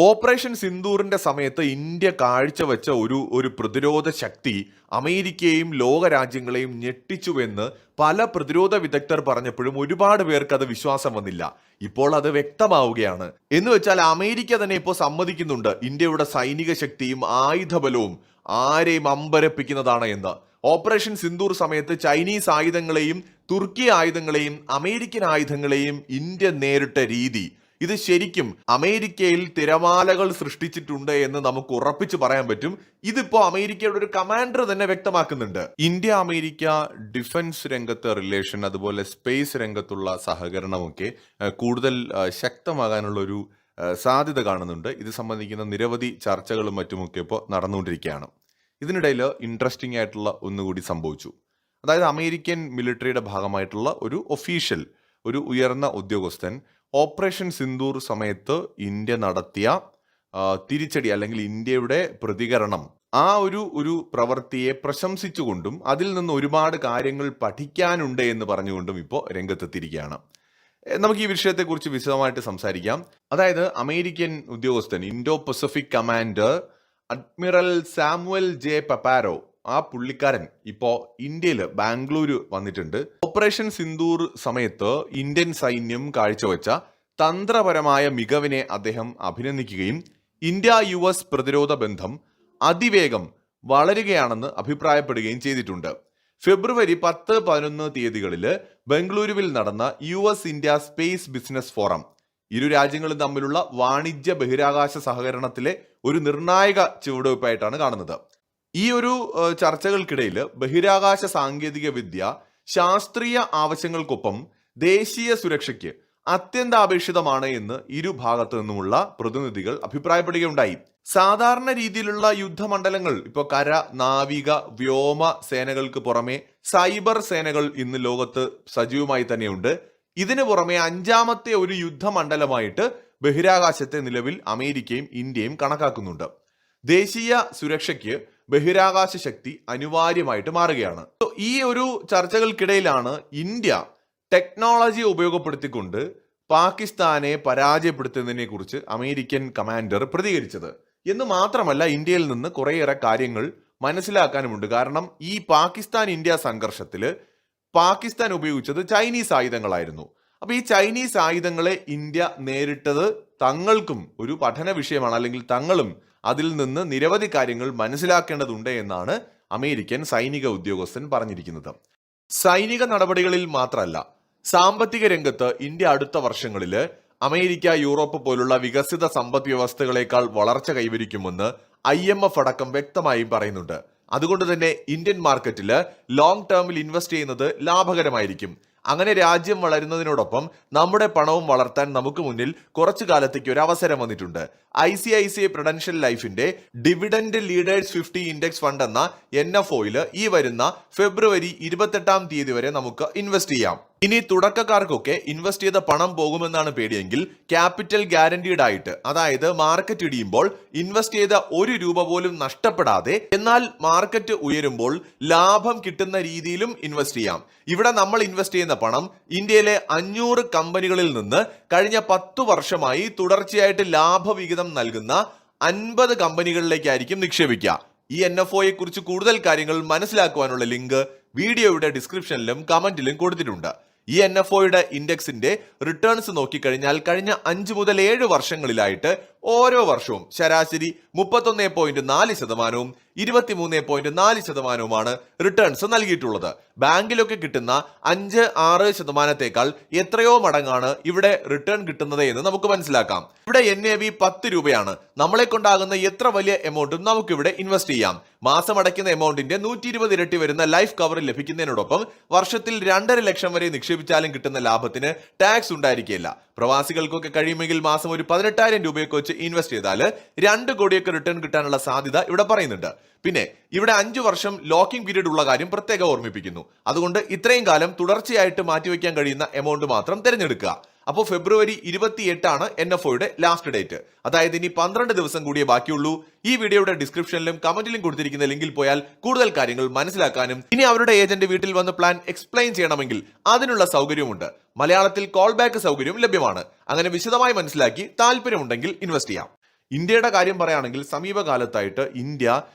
Operation സിന്ദൂറിന്റെ സമയത്ത് India കാഴ്ചവെച്ച ഒരു പ്രതിരോധ ശക്തി അമേരിക്കയെയും ലോകരാജ്യങ്ങളെയും ഞെട്ടിച്ചുവെന്ന് പല പ്രതിരോധ വിദഗ്ധർ പറഞ്ഞപ്പോഴും ഒരുപാട് പേർക്ക് അത് വിശ്വാസം വന്നില്ല. ഇപ്പോൾ അത് വ്യക്തമാവുകയാണ്. എന്ന് വെച്ചാൽ അമേരിക്ക തന്നെ ഇപ്പോൾ സമ്മതിക്കുന്നുണ്ട് ഇന്ത്യയുടെ സൈനിക ശക്തിയും ആയുധബലവും ആരെയും അമ്പരപ്പിക്കുന്നതാണ് എന്ന്. ഓപ്പറേഷൻ സിന്ദൂർ സമയത്ത് ചൈനീസ് ആയുധങ്ങളെയും തുർക്കി ആയുധങ്ങളെയും അമേരിക്കൻ ആയുധങ്ങളെയും ഇന്ത്യ നേരിട്ട രീതി, ഇത് ശരിക്കും അമേരിക്കയിൽ തിരമാലകൾ സൃഷ്ടിച്ചിട്ടുണ്ട് എന്ന് നമുക്ക് ഉറപ്പിച്ച് പറയാൻ പറ്റും. ഇതിപ്പോ അമേരിക്കയുടെ ഒരു കമാൻഡർ തന്നെ വ്യക്തമാക്കുന്നുണ്ട്. ഇന്ത്യ അമേരിക്ക ഡിഫൻസ് രംഗത്തെ റിലേഷൻ, അതുപോലെ സ്പേസ് രംഗത്തുള്ള സഹകരണമൊക്കെ കൂടുതൽ ശക്തമാകാനുള്ള ഒരു സാധ്യത കാണുന്നുണ്ട്. ഇത് സംബന്ധിക്കുന്ന നിരവധി ചർച്ചകളും മറ്റുമൊക്കെ ഇപ്പോൾ നടന്നുകൊണ്ടിരിക്കുകയാണ്. ഇതിനിടയിൽ ഇൻട്രസ്റ്റിംഗ് ആയിട്ടുള്ള ഒന്നുകൂടി സംഭവിച്ചു. അതായത് അമേരിക്കൻ മിലിറ്ററിയുടെ ഭാഗമായിട്ടുള്ള ഒരു ഒഫീഷ്യൽ, ഒരു ഉയർന്ന ഉദ്യോഗസ്ഥൻ ഓപ്പറേഷൻ സിന്ദൂർ സമയത്ത് ഇന്ത്യ നടത്തിയ തിരിച്ചടി അല്ലെങ്കിൽ ഇന്ത്യയുടെ പ്രതികരണം, ആ ഒരു പ്രവൃത്തിയെ പ്രശംസിച്ചുകൊണ്ടും അതിൽ നിന്ന് ഒരുപാട് കാര്യങ്ങൾ പഠിക്കാനുണ്ട് എന്ന് പറഞ്ഞുകൊണ്ടും ഇപ്പോൾ രംഗത്തെത്തിയിരിക്കുകയാണ്. നമുക്ക് ഈ വിഷയത്തെക്കുറിച്ച് വിശദമായിട്ട് സംസാരിക്കാം. അതായത് അമേരിക്കൻ ഉദ്യോഗസ്ഥൻ, Indo Pacific commander admiral Samuel J Paparo, ആ പുള്ളിക്കാരൻ ഇപ്പോൾ ഇന്ത്യയിൽ ബാംഗ്ലൂരു വന്നിട്ടുണ്ട്. ഓപ്പറേഷൻ സിന്ദൂർ സമയത്ത് ഇന്ത്യൻ സൈന്യം കാഴ്ചവെച്ച തന്ത്രപരമായ മികവിനെ അദ്ദേഹം അഭിനന്ദിക്കുകയും ഇന്ത്യ US പ്രതിരോധ ബന്ധം അതിവേഗം വളരുകയാണെന്ന് അഭിപ്രായപ്പെടുകയും ചെയ്തിട്ടുണ്ട്. ഫെബ്രുവരി 10-11 തീയതികളിൽ ബംഗളൂരുവിൽ നടന്ന US India space business forum ഇരു രാജ്യങ്ങളും തമ്മിലുള്ള വാണിജ്യ ബഹിരാകാശ സഹകരണത്തിലെ ഒരു നിർണായക ചുവടുവയ്പായിട്ടാണ് കാണുന്നത്. ഈ ഒരു ചർച്ചകൾക്കിടയിൽ ബഹിരാകാശ സാങ്കേതിക വിദ്യ ശാസ്ത്രീയ ആവശ്യങ്ങൾക്കൊപ്പം ദേശീയ സുരക്ഷയ്ക്ക് അത്യന്താപേക്ഷിതമാണ് എന്ന് ഇരുഭാഗത്തു നിന്നുമുള്ള പ്രതിനിധികൾ അഭിപ്രായപ്പെടുകയുണ്ടായി. സാധാരണ രീതിയിലുള്ള യുദ്ധമണ്ഡലങ്ങൾ, ഇപ്പോൾ കര, നാവിക, വ്യോമ സേനകൾക്ക് പുറമെ സൈബർ സേനകൾ ഇന്ന് ലോകത്ത് സജീവമായി തന്നെയുണ്ട്. ഇതിനു പുറമെ അഞ്ചാമത്തെ ഒരു യുദ്ധമണ്ഡലമായിട്ട് ബഹിരാകാശത്തെ നിലവിൽ അമേരിക്കയും ഇന്ത്യയും കണക്കാക്കുന്നുണ്ട്. ദേശീയ സുരക്ഷയ്ക്ക് ബഹിരാകാശ ശക്തി അനിവാര്യമായിട്ട് മാറുകയാണ്. ഈ ഒരു ചർച്ചകൾക്കിടയിലാണ് ഇന്ത്യ ടെക്നോളജി ഉപയോഗപ്പെടുത്തിക്കൊണ്ട് പാകിസ്ഥാനെ പരാജയപ്പെടുത്തുന്നതിനെ കുറിച്ച് അമേരിക്കൻ കമാൻഡർ പ്രതികരിച്ചത്. എന്ന് മാത്രമല്ല, ഇന്ത്യയിൽ നിന്ന് കുറേയേറെ കാര്യങ്ങൾ മനസ്സിലാക്കാനുമുണ്ട്. കാരണം ഈ പാകിസ്ഥാൻ ഇന്ത്യ സംഘർഷത്തിൽ പാകിസ്ഥാൻ ഉപയോഗിച്ചത് ചൈനീസ് ആയുധങ്ങളായിരുന്നു. അപ്പൊ ഈ ചൈനീസ് ആയുധങ്ങളെ ഇന്ത്യ നേരിട്ടത് തങ്ങൾക്കും ഒരു പഠന വിഷയമാണ്, അല്ലെങ്കിൽ തങ്ങളും അതിൽ നിന്ന് നിരവധി കാര്യങ്ങൾ മനസ്സിലാക്കേണ്ടതുണ്ട് എന്നാണ് അമേരിക്കൻ സൈനിക ഉദ്യോഗസ്ഥൻ പറഞ്ഞിരിക്കുന്നത്. സൈനിക നടപടികളിൽ മാത്രമല്ല, സാമ്പത്തിക രംഗത്ത് ഇന്ത്യ അടുത്ത വർഷങ്ങളിൽ അമേരിക്ക, യൂറോപ്പ് പോലുള്ള വികസിത സമ്പദ് വ്യവസ്ഥകളെക്കാൾ വളർച്ച കൈവരിക്കുമെന്ന് IMF അടക്കം വ്യക്തമായും പറയുന്നുണ്ട്. അതുകൊണ്ട് തന്നെ ഇന്ത്യൻ മാർക്കറ്റിൽ ലോങ് ടേമിൽ ഇൻവെസ്റ്റ് ചെയ്യുന്നത് ലാഭകരമായിരിക്കും. അങ്ങനെ രാജ്യം വളരുന്നതിനോടൊപ്പം നമ്മുടെ പണവും വളർത്താൻ നമുക്ക് മുന്നിൽ കുറച്ചു കാലത്തേക്ക് ഒരു അവസരം വന്നിട്ടുണ്ട്. ICICI പ്രൊഡൻഷ്യൽ ലൈഫിന്റെ ഡിവിഡൻഡ് ലീഡേഴ്സ് 50 ഇൻഡെക്സ് ഫണ്ട് എന്ന NFOയിൽ ഈ വരുന്ന ഫെബ്രുവരി 28 തീയതി വരെ നമുക്ക് ഇൻവെസ്റ്റ് ചെയ്യാം. ഇനി തുടക്കക്കാർക്കൊക്കെ ഇൻവെസ്റ്റ് ചെയ്ത പണം പോകുമെന്നാണ് പേടിയെങ്കിൽ ക്യാപിറ്റൽ ഗ്യാരണ്ടീഡ് ആയിട്ട്, അതായത് മാർക്കറ്റ് ഇടിയുമ്പോൾ ഇൻവെസ്റ്റ് ചെയ്ത ഒരു രൂപ പോലും നഷ്ടപ്പെടാതെ എന്നാൽ മാർക്കറ്റ് ഉയരുമ്പോൾ ലാഭം കിട്ടുന്ന രീതിയിലും ഇൻവെസ്റ്റ് ചെയ്യാം. ഇവിടെ നമ്മൾ ഇൻവെസ്റ്റ് ചെയ്യുന്ന പണം ഇന്ത്യയിലെ 500 കമ്പനികളിൽ നിന്ന് കഴിഞ്ഞ 10 വർഷമായി തുടർച്ചയായിട്ട് ലാഭവിഹിതം നൽകുന്ന 50 കമ്പനികളിലേക്കായിരിക്കും നിക്ഷേപിക്കുക. ഈ NFOയെ കുറിച്ച് കൂടുതൽ കാര്യങ്ങൾ മനസ്സിലാക്കുവാനുള്ള ലിങ്ക് വീഡിയോയുടെ ഡിസ്ക്രിപ്ഷനിലും കമന്റിലും കൊടുത്തിട്ടുണ്ട്. ഈ NFOയുടെ ഇൻഡെക്സിന്റെ റിട്ടേൺസ് നോക്കിക്കഴിഞ്ഞാൽ കഴിഞ്ഞ 5 മുതൽ 7 വർഷങ്ങളിലായിട്ട് ഓരോ വർഷവും ശരാശരി 31.4%, 23.4% റിട്ടേൺസ് നൽകിയിട്ടുള്ളത്. ബാങ്കിലൊക്കെ കിട്ടുന്ന 5-6% എത്രയോ മടങ്ങാണ് ഇവിടെ റിട്ടേൺ കിട്ടുന്നത് എന്ന് നമുക്ക് മനസ്സിലാക്കാം. ഇവിടെ NAV 10 രൂപയാണ്. നമ്മളെ കൊണ്ടാകുന്ന എത്ര വലിയ എമൗണ്ടും നമുക്കിവിടെ ഇൻവെസ്റ്റ് ചെയ്യാം. മാസം അടയ്ക്കുന്ന എമൗണ്ടിന്റെ 120 ഇരട്ടി വരുന്ന ലൈഫ് കവർ ലഭിക്കുന്നതിനോടൊപ്പം വർഷത്തിൽ 2.5 ലക്ഷം വരെ നിക്ഷേപിച്ചാലും കിട്ടുന്ന ലാഭത്തിന് ടാക്സ് ഉണ്ടായിരിക്കില്ല. പ്രവാസികൾക്കൊക്കെ കഴിയുമെങ്കിൽ മാസം ഒരു 18,000 രൂപയൊക്കെ വെച്ച് ഇൻവെസ്റ്റ് ചെയ്താൽ 2 കോടിയൊക്കെ റിട്ടേൺ കിട്ടാനുള്ള സാധ്യത ഇവിടെ പറയുന്നുണ്ട്. പിന്നെ ഇവിടെ 5 വർഷം ലോക്കിംഗ് പീരീഡ് ഉള്ള കാര്യം പ്രത്യേകം ഓർമ്മിപ്പിക്കുന്നു. അതുകൊണ്ട് ഇത്രയും കാലം തുടർച്ചയായിട്ട് മാറ്റിവെക്കാൻ കഴിയുന്ന എമൗണ്ട് മാത്രം തിരഞ്ഞെടുക്കുക. അപ്പോൾ ഫെബ്രുവരി 28 NFOയുടെ ലാസ്റ്റ് ഡേറ്റ്. അതായത് ഇനി 12 ദിവസം കൂടിയേ ബാക്കിയുള്ളൂ. ഈ വീഡിയോയുടെ ഡിസ്ക്രിപ്ഷനിലും കമന്റിലും കൊടുത്തിരിക്കുന്ന ലിങ്കിൽ പോയാൽ കൂടുതൽ കാര്യങ്ങൾ മനസ്സിലാക്കാനും ഇനി അവരുടെ ഏജന്റ് വീട്ടിൽ വന്ന് പ്ലാൻ എക്സ്പ്ലെയിൻ ചെയ്യണമെങ്കിൽ അതിനുള്ള സൗകര്യമുണ്ട്. മലയാളത്തിൽ കോൾ ബാക്ക് സൗകര്യവും ലഭ്യമാണ്. അങ്ങനെ വിശദമായി മനസ്സിലാക്കി താല്പര്യമുണ്ടെങ്കിൽ ഇൻവെസ്റ്റ് ചെയ്യാം. ഇന്ത്യയുടെ കാര്യം പറയുകയാണെങ്കിൽ സമീപകാലത്തായിട്ട് ഇന്ത്യ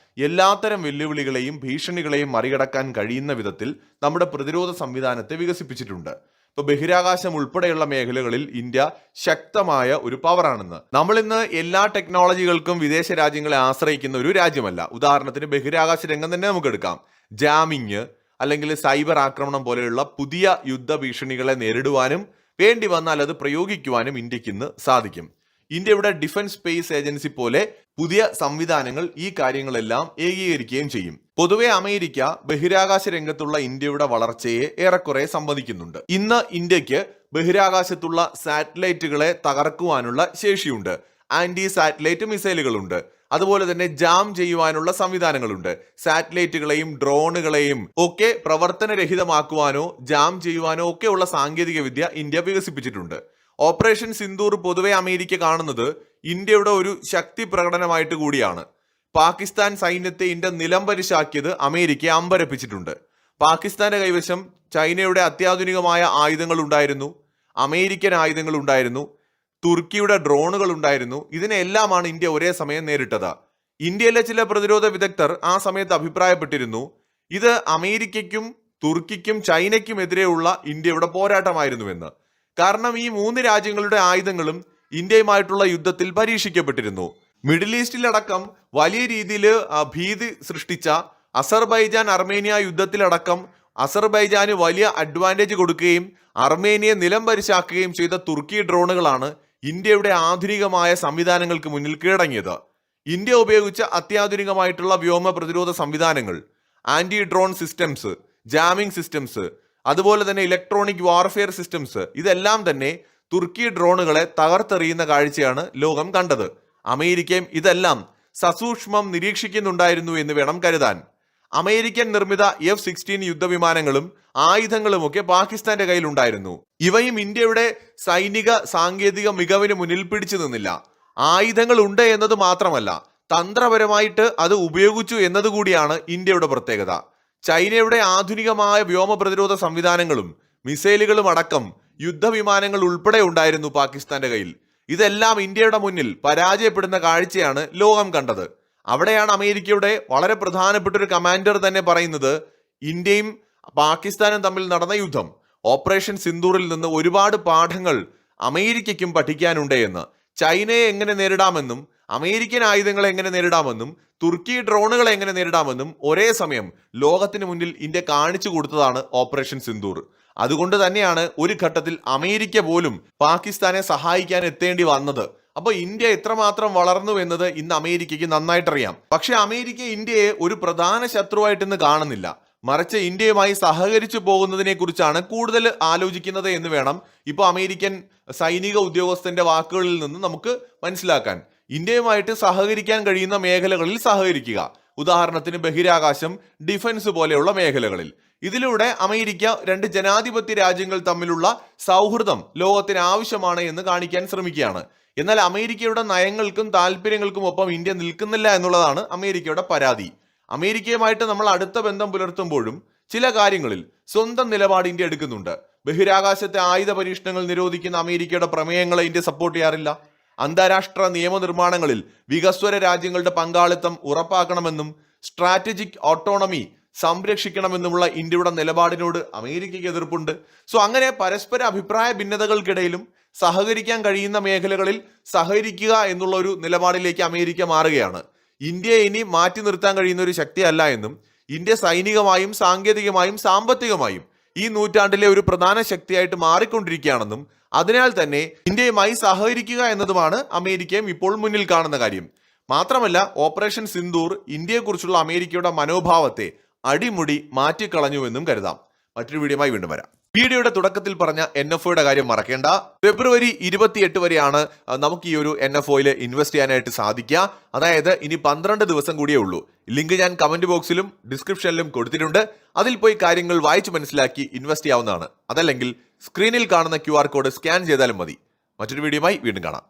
എല്ലാത്തരം വെല്ലുവിളികളെയും ഭീഷണികളെയും മറികടക്കാൻ കഴിയുന്ന വിധത്തിൽ നമ്മുടെ പ്രതിരോധ സംവിധാനത്തെ വികസിപ്പിച്ചിട്ടുണ്ട്. ഇപ്പൊ ബഹിരാകാശം ഉൾപ്പെടെയുള്ള മേഖലകളിൽ ഇന്ത്യ ശക്തമായ ഒരു പവറാണെന്ന്. നമ്മൾ ഇന്ന് എല്ലാ ടെക്നോളജികൾക്കും വിദേശ രാജ്യങ്ങളെ ആശ്രയിക്കുന്ന ഒരു രാജ്യമല്ല. ഉദാഹരണത്തിന് ബഹിരാകാശ രംഗം തന്നെ നമുക്ക് എടുക്കാം. ജാമിങ് അല്ലെങ്കിൽ സൈബർ ആക്രമണം പോലെയുള്ള പുതിയ യുദ്ധ ഭീഷണികളെ നേരിടുവാനും വേണ്ടി വന്നാൽ അത് പ്രയോഗിക്കുവാനും ഇന്ത്യക്ക് ഇന്ന് സാധിക്കും. ഇന്ത്യയുടെ ഡിഫൻസ് സ്പേസ് ഏജൻസി പോലെ പുതിയ സംവിധാനങ്ങൾ ഈ കാര്യങ്ങളെല്ലാം ഏകീകരിക്കുകയും ചെയ്യും. പൊതുവെ അമേരിക്ക ബഹിരാകാശ രംഗത്തുള്ള ഇന്ത്യയുടെ വളർച്ചയെ ഏറെക്കുറെ സമ്മതിക്കുന്നുണ്ട്. ഇന്ന് ഇന്ത്യക്ക് ബഹിരാകാശത്തുള്ള സാറ്റലൈറ്റുകളെ തകർക്കുവാനുള്ള ശേഷിയുണ്ട്. ആന്റി സാറ്റലൈറ്റ് മിസൈലുകളുണ്ട്. അതുപോലെ തന്നെ ജാം ചെയ്യുവാനുള്ള സംവിധാനങ്ങളുണ്ട്. സാറ്റലൈറ്റുകളെയും ഡ്രോണുകളെയും ഒക്കെ പ്രവർത്തനരഹിതമാക്കുവാനോ ജാം ചെയ്യുവാനോ ഒക്കെയുള്ള സാങ്കേതിക വിദ്യ ഇന്ത്യ വികസിപ്പിച്ചിട്ടുണ്ട്. ഓപ്പറേഷൻ സിന്ദൂർ പൊതുവെ അമേരിക്ക കാണുന്നത് ഇന്ത്യയുടെ ഒരു ശക്തി പ്രകടനമായിട്ട് കൂടിയാണ്. പാകിസ്ഥാൻ സൈന്യത്തെ ഇന്ത്യ നിലംപരിശാക്കിയത് അമേരിക്കയെ അമ്പരപ്പിച്ചിട്ടുണ്ട്. പാകിസ്ഥാന്റെ കൈവശം ചൈനയുടെ അത്യാധുനികമായ ആയുധങ്ങൾ ഉണ്ടായിരുന്നു, അമേരിക്കൻ ആയുധങ്ങൾ ഉണ്ടായിരുന്നു, തുർക്കിയുടെ ഡ്രോണുകൾ ഉണ്ടായിരുന്നു. ഇതിനെല്ലാമാണ് ഇന്ത്യ ഒരേ സമയം നേരിട്ടത്. ഇന്ത്യയിലെ ചില പ്രതിരോധ വിദഗ്ധർ ആ സമയത്ത് അഭിപ്രായപ്പെട്ടിരുന്നു, ഇത് അമേരിക്കയ്ക്കും തുർക്കിക്കും ചൈനയ്ക്കും എതിരെയുള്ള ഇന്ത്യയുടെ പോരാട്ടമായിരുന്നുവെന്ന്. കാരണം ഈ മൂന്ന് രാജ്യങ്ങളുടെ ആയുധങ്ങളും ഇന്ത്യയുമായിട്ടുള്ള യുദ്ധത്തിൽ പരീക്ഷിക്കപ്പെട്ടിരുന്നു. മിഡിൽ ഈസ്റ്റിലടക്കം വലിയ രീതിയിൽ ഭീതി സൃഷ്ടിച്ച അസർബൈജാൻ അർമേനിയ യുദ്ധത്തിലടക്കം അസർബൈജാന് വലിയ അഡ്വാൻറ്റേജ് കൊടുക്കുകയും അർമേനിയെ നിലംപരിശാക്കുകയും ചെയ്ത തുർക്കി ഡ്രോണുകളാണ് ഇന്ത്യയുടെ ആധുനികമായ സംവിധാനങ്ങൾക്ക് മുന്നിൽ കീഴടങ്ങിയത്. ഇന്ത്യ ഉപയോഗിച്ച അത്യാധുനികമായിട്ടുള്ള വ്യോമ പ്രതിരോധ സംവിധാനങ്ങൾ, anti drone systems, jamming systems, അതുപോലെ തന്നെ ഇലക്ട്രോണിക് വാർഫെയർ സിസ്റ്റംസ്, ഇതെല്ലാം തന്നെ തുർക്കി ഡ്രോണുകളെ തകർത്തെറിയുന്ന കാഴ്ചയാണ് ലോകം കണ്ടത്. അമേരിക്കയും ഇതെല്ലാം സസൂക്ഷ്മം നിരീക്ഷിക്കുന്നുണ്ടായിരുന്നു എന്ന് വേണം കരുതാൻ. അമേരിക്കൻ നിർമ്മിത F-16 യുദ്ധവിമാനങ്ങളും ആയുധങ്ങളുമൊക്കെ പാകിസ്ഥാന്റെ കയ്യിലുണ്ടായിരുന്നു. ഇവയും ഇന്ത്യയുടെ സൈനിക സാങ്കേതിക മികവിന് മുന്നിൽ പിടിച്ചു നിന്നില്ല. ആയുധങ്ങൾ ഉണ്ട് എന്നത് മാത്രമല്ല, തന്ത്രപരമായിട്ട് അത് ഉപയോഗിച്ചു എന്നതുകൂടിയാണ് ഇന്ത്യയുടെ പ്രത്യേകത. ചൈനയുടെ ആധുനികമായ വ്യോമ പ്രതിരോധ സംവിധാനങ്ങളും മിസൈലുകളും അടക്കം യുദ്ധവിമാനങ്ങൾ ഉൾപ്പെടെ ഉണ്ടായിരുന്നു പാകിസ്ഥാന്റെ കയ്യിൽ. ഇതെല്ലാം ഇന്ത്യയുടെ മുന്നിൽ പരാജയപ്പെടുന്ന കാഴ്ചയാണ് ലോകം കണ്ടത്. അവിടെയാണ് അമേരിക്കയുടെ വളരെ പ്രധാനപ്പെട്ട ഒരു കമാൻഡർ തന്നെ പറയുന്നത്, ഇന്ത്യയും പാകിസ്ഥാനും തമ്മിൽ നടന്ന യുദ്ധം, ഓപ്പറേഷൻ സിന്ദൂറിൽ നിന്ന് ഒരുപാട് പാഠങ്ങൾ അമേരിക്കയ്ക്കും പഠിക്കാനുണ്ട് എന്ന്. ചൈനയെ എങ്ങനെ നേരിടാമെന്നും അമേരിക്കൻ ആയുധങ്ങളെ എങ്ങനെ നേരിടാമെന്നും തുർക്കി ഡ്രോണുകളെ എങ്ങനെ നേരിടാമെന്നും ഒരേ സമയം ലോകത്തിന് മുന്നിൽ ഇന്ത്യ കാണിച്ചു കൊടുത്തതാണ് ഓപ്പറേഷൻ സിന്ദൂർ. അതുകൊണ്ട് തന്നെയാണ് ഒരു ഘട്ടത്തിൽ അമേരിക്ക പോലും പാകിസ്ഥാനെ സഹായിക്കാൻ എത്തേണ്ടി വന്നത്. അപ്പൊ ഇന്ത്യ എത്രമാത്രം വളർന്നു എന്നത് ഇന്ന് അമേരിക്കയ്ക്ക് നന്നായിട്ടറിയാം. പക്ഷെ അമേരിക്ക ഇന്ത്യയെ ഒരു പ്രധാന ശത്രുവായിട്ട് ഇന്ന് കാണുന്നില്ല. മറിച്ച് ഇന്ത്യയുമായി സഹകരിച്ചു പോകുന്നതിനെ കുറിച്ചാണ് കൂടുതൽ ആലോചിക്കുന്നത് എന്ന് വേണം ഇപ്പൊ അമേരിക്കൻ സൈനിക ഉദ്യോഗസ്ഥന്റെ വാക്കുകളിൽ നിന്ന് നമുക്ക് മനസ്സിലാക്കാൻ. ഇന്ത്യയുമായിട്ട് സഹകരിക്കാൻ കഴിയുന്ന മേഖലകളിൽ സഹകരിക്കുക. ഉദാഹരണത്തിന് ബഹിരാകാശം, ഡിഫൻസ് പോലെയുള്ള മേഖലകളിൽ. ഇതിലൂടെ അമേരിക്ക രണ്ട് ജനാധിപത്യ രാജ്യങ്ങൾ തമ്മിലുള്ള സൗഹൃദം ലോകത്തിന് ആവശ്യമാണ് എന്ന് കാണിക്കാൻ ശ്രമിക്കുകയാണ്. എന്നാൽ അമേരിക്കയുടെ നയങ്ങൾക്കും താല്പര്യങ്ങൾക്കും ഒപ്പം ഇന്ത്യ നിൽക്കുന്നില്ല എന്നുള്ളതാണ് അമേരിക്കയുടെ പരാതി. അമേരിക്കയുമായിട്ട് നമ്മൾ അടുത്ത ബന്ധം പുലർത്തുമ്പോഴും ചില കാര്യങ്ങളിൽ സ്വന്തം നിലപാട് ഇന്ത്യ എടുക്കുന്നുണ്ട്. ബഹിരാകാശത്തെ ആയുധ പരീക്ഷണങ്ങൾ നിരോധിക്കുന്ന അമേരിക്കയുടെ പ്രമേയങ്ങളെ ഇന്ത്യ സപ്പോർട്ട് ചെയ്യാറില്ല. അന്താരാഷ്ട്ര നിയമനിർമ്മാണങ്ങളിൽ വികസ്വര രാജ്യങ്ങളുടെ പങ്കാളിത്തം ഉറപ്പാക്കണമെന്നും സ്ട്രാറ്റജിക് ഓട്ടോണമി സംരക്ഷിക്കണമെന്നുമുള്ള ഇന്ത്യയുടെ നിലപാടിനോട് അമേരിക്കയ്ക്ക് എതിർപ്പുണ്ട്. അങ്ങനെ പരസ്പര അഭിപ്രായ ഭിന്നതകൾക്കിടയിലും സഹകരിക്കാൻ കഴിയുന്ന മേഖലകളിൽ സഹകരിക്കുക എന്നുള്ള ഒരു നിലപാടിലേക്ക് അമേരിക്ക മാറുകയാണ്. ഇന്ത്യയെ ഇനി മാറ്റി നിർത്താൻ കഴിയുന്ന ഒരു ശക്തിയല്ല എന്നും ഇന്ത്യ സൈനികമായും സാങ്കേതികമായും സാമ്പത്തികമായും ഈ നൂറ്റാണ്ടിലെ ഒരു പ്രധാന ശക്തിയായിട്ട് മാറിക്കൊണ്ടിരിക്കുകയാണെന്നും അതിനാൽ തന്നെ ഇന്ത്യയുമായി സഹകരിക്കുക എന്നതുമാണ് അമേരിക്കയും ഇപ്പോൾ മുന്നിൽ കാണുന്ന കാര്യം. മാത്രമല്ല, ഓപ്പറേഷൻ സിന്ദൂർ ഇന്ത്യയെക്കുറിച്ചുള്ള അമേരിക്കയുടെ മനോഭാവത്തെ അടിമുടി മാറ്റിക്കളഞ്ഞുവെന്നും കരുതാം. മറ്റൊരു വീഡിയോയുമായി വീണ്ടും വരാം. വീഡിയോയുടെ തുടക്കത്തിൽ പറഞ്ഞ NFOയുടെ കാര്യം മറക്കേണ്ട. ഫെബ്രുവരി 28 വരെയാണ് നമുക്ക് ഈ ഒരു NFOയിൽ ഇൻവെസ്റ്റ് ചെയ്യാനായിട്ട് സാധിക്കുക. അതായത് ഇനി 12 ദിവസം കൂടിയേ ഉള്ളൂ. ലിങ്ക് ഞാൻ കമന്റ് ബോക്സിലും ഡിസ്ക്രിപ്ഷനിലും കൊടുത്തിട്ടുണ്ട്. അതിൽ പോയി കാര്യങ്ങൾ വായിച്ച് മനസ്സിലാക്കി ഇൻവെസ്റ്റ് ചെയ്യാവുന്നതാണ്. അതല്ലെങ്കിൽ സ്ക്രീനിൽ കാണുന്ന QR കോഡ് സ്കാൻ ചെയ്താലും മതി. മറ്റൊരു വീഡിയോയുമായി വീണ്ടും കാണാം.